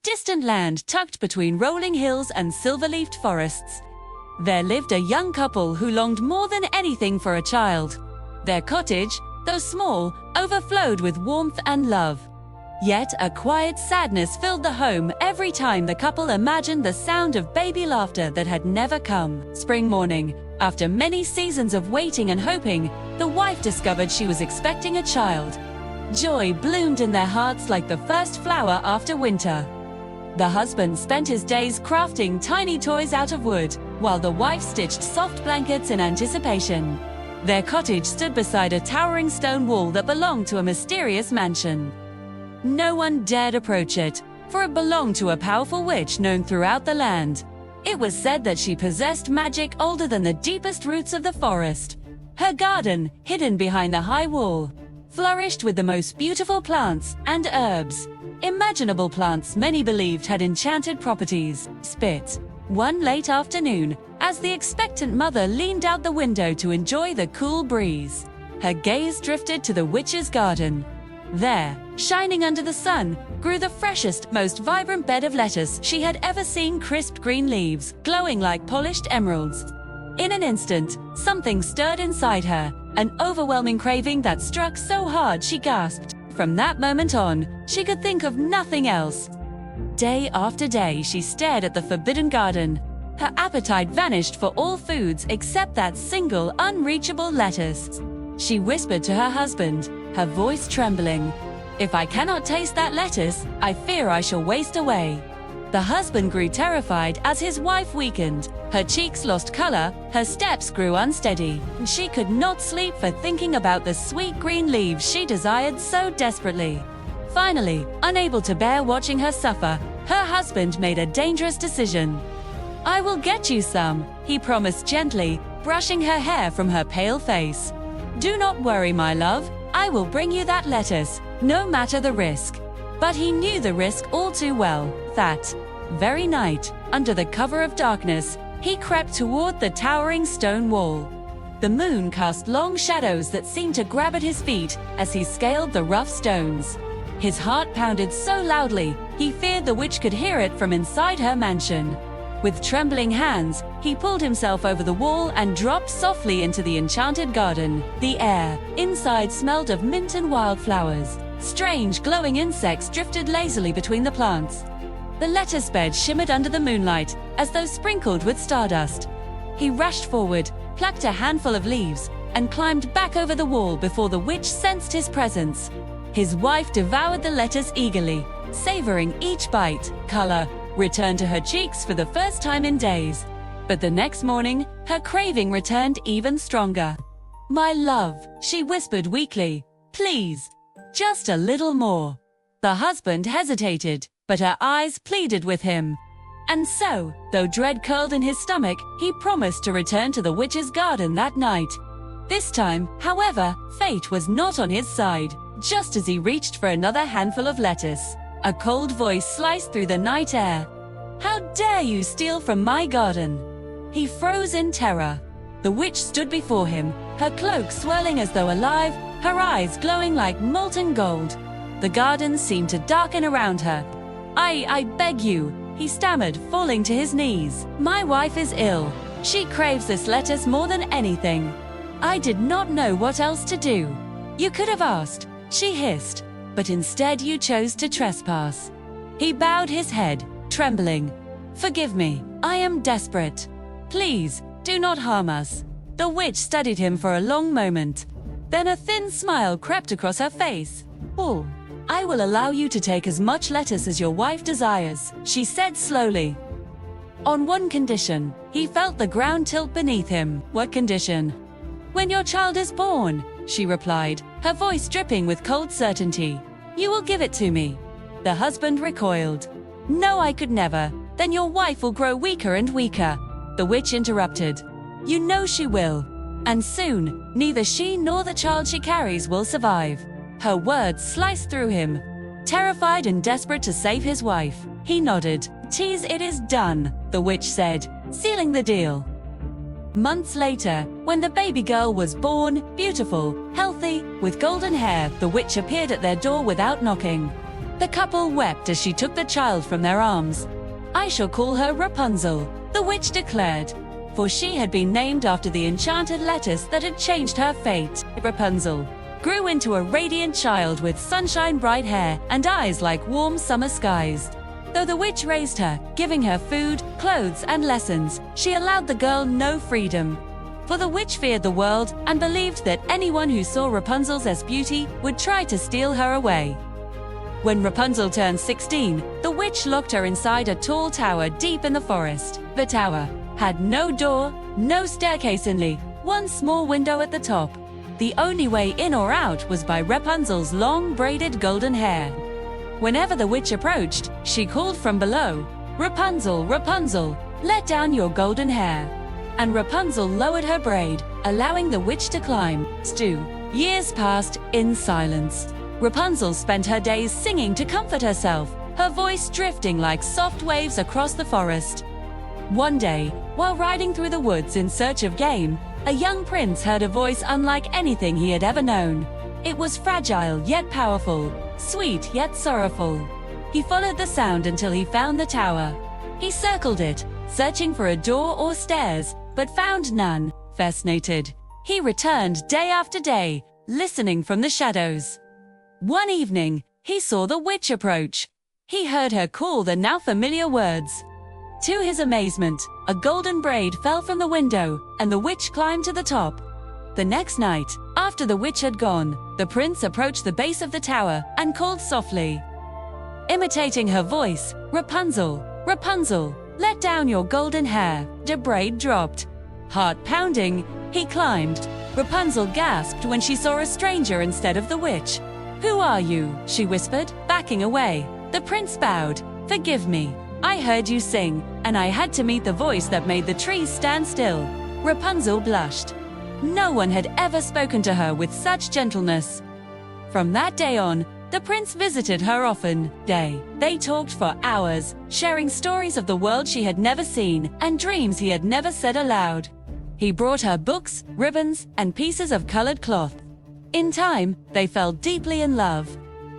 distant land tucked between rolling hills and silver-leafed forests, there lived a young couple who longed more than anything for a child. Their cottage, though small, overflowed with warmth and love. Yet a quiet sadness filled the home every time the couple imagined the sound of baby laughter that had never come. Spring morning, after many seasons of waiting and hoping, the wife discovered she was expecting a child. Joy bloomed in their hearts like the first flower after winter. The husband spent his days crafting tiny toys out of wood, while the wife stitched soft blankets in anticipation. Their cottage stood beside a towering stone wall that belonged to a mysterious mansion. No one dared approach it, for it belonged to a powerful witch known throughout the land. It was said that she possessed magic older than the deepest roots of the forest. Her garden, hidden behind the high wall, flourished with the most beautiful plants and herbs. Imaginable plants many believed had enchanted properties. Spit. One late afternoon, as the expectant mother leaned out the window to enjoy the cool breeze, her gaze drifted to the witch's garden. There, shining under the sun, grew the freshest, most vibrant bed of lettuce she had ever seen. Crisp green leaves, glowing like polished emeralds. In an instant, something stirred inside her, an overwhelming craving that struck so hard she gasped. From that moment on, she could think of nothing else. Day after day, she stared at the forbidden garden. Her appetite vanished for all foods except that single, unreachable lettuce. She whispered to her husband, her voice trembling, "If I cannot taste that lettuce, I fear I shall waste away." The husband grew terrified as his wife weakened. Her cheeks lost color, her steps grew unsteady, and she could not sleep for thinking about the sweet green leaves she desired so desperately. Finally, unable to bear watching her suffer, her husband made a dangerous decision. "I will get you some," he promised gently, brushing her hair from her pale face. "Do not worry, my love. I will bring you that lettuce, no matter the risk." But he knew the risk all too well. That very night, under the cover of darkness, he crept toward the towering stone wall. The moon cast long shadows that seemed to grab at his feet as he scaled the rough stones. His heart pounded so loudly, he feared the witch could hear it from inside her mansion. With trembling hands, he pulled himself over the wall and dropped softly into the enchanted garden. The air inside smelled of mint and wildflowers. Strange, glowing insects drifted lazily between the plants. The lettuce bed shimmered under the moonlight, as though sprinkled with stardust. He rushed forward, plucked a handful of leaves, and climbed back over the wall before the witch sensed his presence. His wife devoured the lettuce eagerly, savoring each bite. Color returned to her cheeks for the first time in days. But the next morning, her craving returned even stronger. "My love," she whispered weakly, "please, just a little more." The husband hesitated, but her eyes pleaded with him. And so, though dread curled in his stomach, he promised to return to the witch's garden that night. This time, however, fate was not on his side. Just as he reached for another handful of lettuce, a cold voice sliced through the night air. "How dare you steal from my garden?" He froze in terror. The witch stood before him, her cloak swirling as though alive, her eyes glowing like molten gold. The garden seemed to darken around her. I beg you," he stammered, falling to his knees. "My wife is ill. She craves this lettuce more than anything. I did not know what else to do." "You could have asked," she hissed, "but instead you chose to trespass." He bowed his head, trembling. "Forgive me. I am desperate. Please, do not harm us." The witch studied him for a long moment. Then a thin smile crept across her face. "Oh, I will allow you to take as much lettuce as your wife desires," she said slowly. "On one condition." He felt the ground tilt beneath him. "What condition?" "When your child is born," she replied, her voice dripping with cold certainty. "You will give it to me." The husband recoiled. "No, I could never. Then your wife will grow weaker and weaker." The witch interrupted. "You know she will. And soon, neither she nor the child she carries will survive." Her words sliced through him. Terrified and desperate to save his wife, he nodded. "Tease, it is done," the witch said, sealing the deal. Months later, when the baby girl was born, beautiful, healthy, with golden hair, the witch appeared at their door without knocking. The couple wept as she took the child from their arms. "I shall call her Rapunzel," the witch declared, for she had been named after the enchanted lettuce that had changed her fate. Rapunzel grew into a radiant child with sunshine-bright hair and eyes like warm summer skies. Though the witch raised her, giving her food, clothes, and lessons, she allowed the girl no freedom. For the witch feared the world and believed that anyone who saw Rapunzel's beauty would try to steal her away. When Rapunzel turned 16, the witch locked her inside a tall tower deep in the forest. The tower had no door, no staircase, only one small window at the top. The only way in or out was by Rapunzel's long braided golden hair. Whenever the witch approached, she called from below, "Rapunzel, Rapunzel, let down your golden hair." And Rapunzel lowered her braid, allowing the witch to climb. Years passed in silence. Rapunzel spent her days singing to comfort herself, her voice drifting like soft waves across the forest. One day, while riding through the woods in search of game, a young prince heard a voice unlike anything he had ever known. It was fragile yet powerful, sweet yet sorrowful. He followed the sound until he found the tower. He circled it, searching for a door or stairs, but found none. Fascinated, he returned day after day, listening from the shadows. One evening, he saw the witch approach. He heard her call the now familiar words. To his amazement, a golden braid fell from the window, and the witch climbed to the top. The next night, after the witch had gone, the prince approached the base of the tower and called softly. Imitating her voice, "Rapunzel, Rapunzel, let down your golden hair." The braid dropped. Heart pounding, he climbed. Rapunzel gasped when she saw a stranger instead of the witch. "Who are you?" she whispered, backing away. The prince bowed. "Forgive me. I heard you sing, and I had to meet the voice that made the trees stand still." Rapunzel blushed. No one had ever spoken to her with such gentleness. From that day on, the prince visited her often. They talked for hours, sharing stories of the world she had never seen and dreams he had never said aloud. He brought her books, ribbons, and pieces of colored cloth. In time, they fell deeply in love.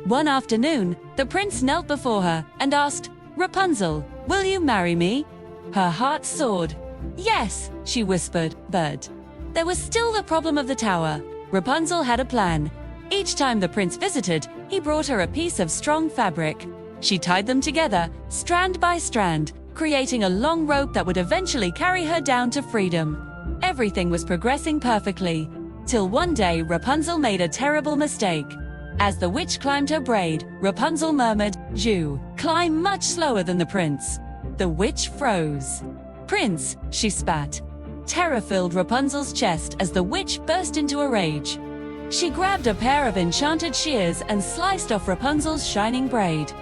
One afternoon, the prince knelt before her and asked, "Rapunzel, will you marry me?" Her heart soared. "Yes," she whispered, but there was still the problem of the tower. Rapunzel had a plan. Each time the prince visited, he brought her a piece of strong fabric. She tied them together, strand by strand, creating a long rope that would eventually carry her down to freedom. Everything was progressing perfectly, till one day Rapunzel made a terrible mistake. As the witch climbed her braid, Rapunzel murmured, "You climb much slower than the prince." The witch froze. "Prince," she spat. Terror filled Rapunzel's chest as the witch burst into a rage. She grabbed a pair of enchanted shears and sliced off Rapunzel's shining braid.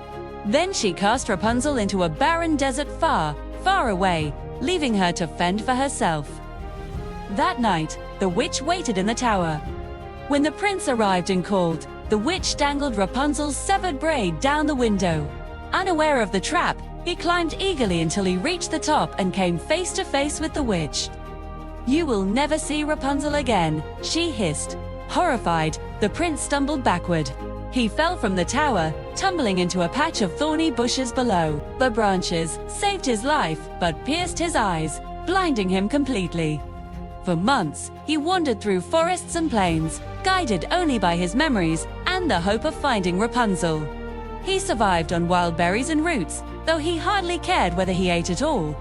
Then she cast Rapunzel into a barren desert far, far away, leaving her to fend for herself. That night, the witch waited in the tower. When the prince arrived and called, the witch dangled Rapunzel's severed braid down the window. Unaware of the trap, he climbed eagerly until he reached the top and came face to face with the witch. "You will never see Rapunzel again," she hissed. Horrified, the prince stumbled backward. He fell from the tower, tumbling into a patch of thorny bushes below. The branches saved his life, but pierced his eyes, blinding him completely. For months, he wandered through forests and plains, guided only by his memories and the hope of finding Rapunzel. He survived on wild berries and roots, though he hardly cared whether he ate at all.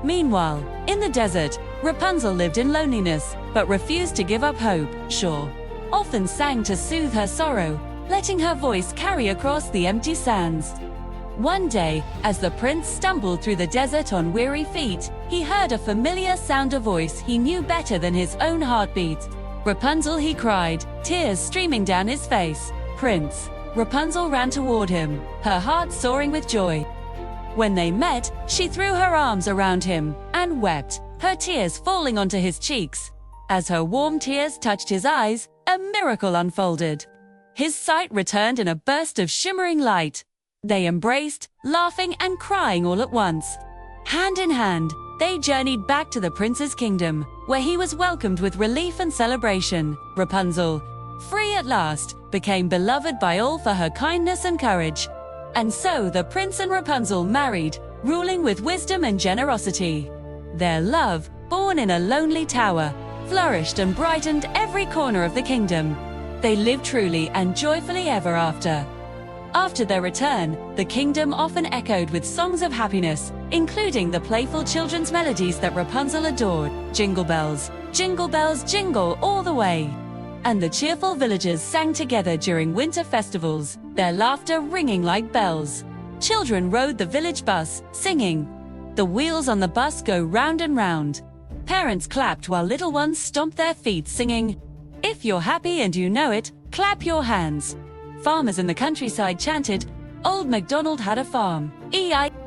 Meanwhile, in the desert, Rapunzel lived in loneliness, but refused to give up hope. She often sang to soothe her sorrow, letting her voice carry across the empty sands. One day, as the prince stumbled through the desert on weary feet, he heard a familiar sound, a voice he knew better than his own heartbeat. "Rapunzel," he cried, tears streaming down his face. "Prince." Rapunzel ran toward him, her heart soaring with joy. When they met, she threw her arms around him and wept, her tears falling onto his cheeks. As her warm tears touched his eyes, a miracle unfolded. His sight returned in a burst of shimmering light. They embraced, laughing and crying all at once. Hand in hand, they journeyed back to the prince's kingdom, where he was welcomed with relief and celebration. Rapunzel, free at last, became beloved by all for her kindness and courage. And so the prince and Rapunzel married, ruling with wisdom and generosity. Their love, born in a lonely tower, flourished and brightened every corner of the kingdom. They lived truly and joyfully ever after. After their return, the kingdom often echoed with songs of happiness, including the playful children's melodies that Rapunzel adored. Jingle bells, jingle all the way. And the cheerful villagers sang together during winter festivals, their laughter ringing like bells. Children rode the village bus, singing. The wheels on the bus go round and round. Parents clapped while little ones stomped their feet, singing, "If you're happy and you know it, clap your hands." Farmers in the countryside chanted, "Old MacDonald had a farm,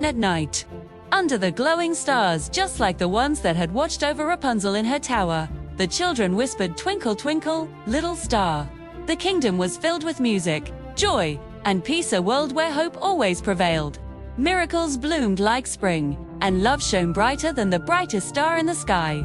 at night." Under the glowing stars, just like the ones that had watched over Rapunzel in her tower, the children whispered, "Twinkle, twinkle, little star." The kingdom was filled with music, joy, and peace, a world where hope always prevailed. Miracles bloomed like spring, and love shone brighter than the brightest star in the sky.